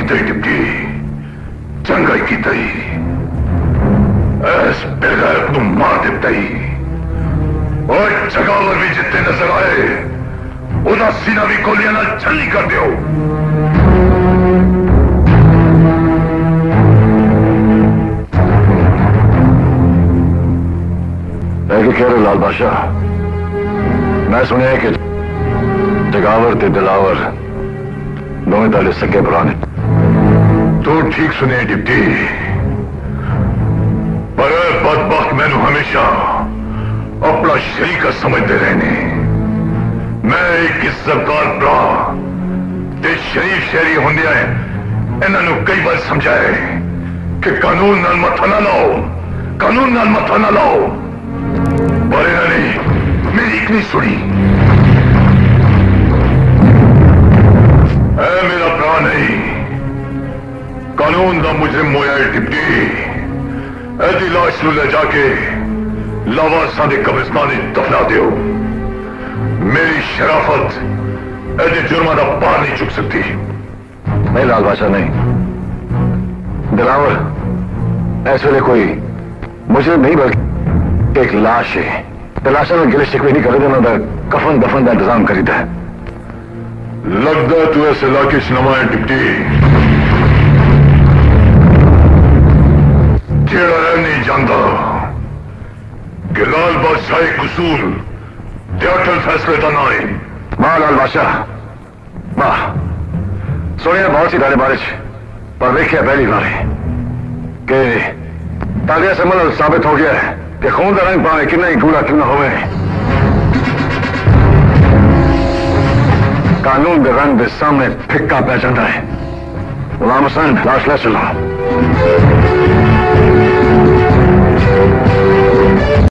की तई डिप्टी, चंगाई की तई, ऐस बेगैर तू मार दिप्तई। और जगावर भी जितने नजर आए उदा सीना भी गोलियां ना छलनी कर दो। कह रहे लाल बादशाह, मैं सुनिया कि जगावर ते दिलावर दोवें ताले सके भरा ने। तो ठीक सुने डिप्टी, पर बदबख्त मैनू हमेशा अपना शरीका समझते रहने। मैं एक इज्जतदार भरा ते शरीफ शहरी होंदे इन्होंने कई बार समझाए कि कानून नाल मथा ना लाओ, कानून नाल मथा ना लाओ, पर इन्होंने मेरी एक नहीं सुनी। ऐ मेरा भरा नहीं, कानून दा मुजरिम होया है डिप्टी। ऐदी लाश ले जाके लावासा के कब्रिस्तान दफना दो। मेरी शराफत ऐसे जुर्मा का पार नहीं चुक सकती। नहीं लाल बादशाह नहीं, दिलावर ऐसे वे कोई मुझे नहीं बल्कि एक लाश है। तलाशा में गिले शिकवे नहीं करे ना कफन दफन का इंतजाम करीदा है। लगता तू ऐसे इलाके नमा है डिप्टी, जेड़ा नहीं जानता कि लाल बादशाह कसूर अटल फैसले का ना है। वाह लाल बादशाह वाह, सुनिया बहुत सी गाने बारे पर देखिए पहली बार कि तालिया से मतलब साबित हो गया है कि खून का रंग पावे कितना ही गूढ़ा क्यों ना होवे, कानून के रंग के सामने फिक्का पहचानता है। गुलाम हुसैन लाश ले चलो।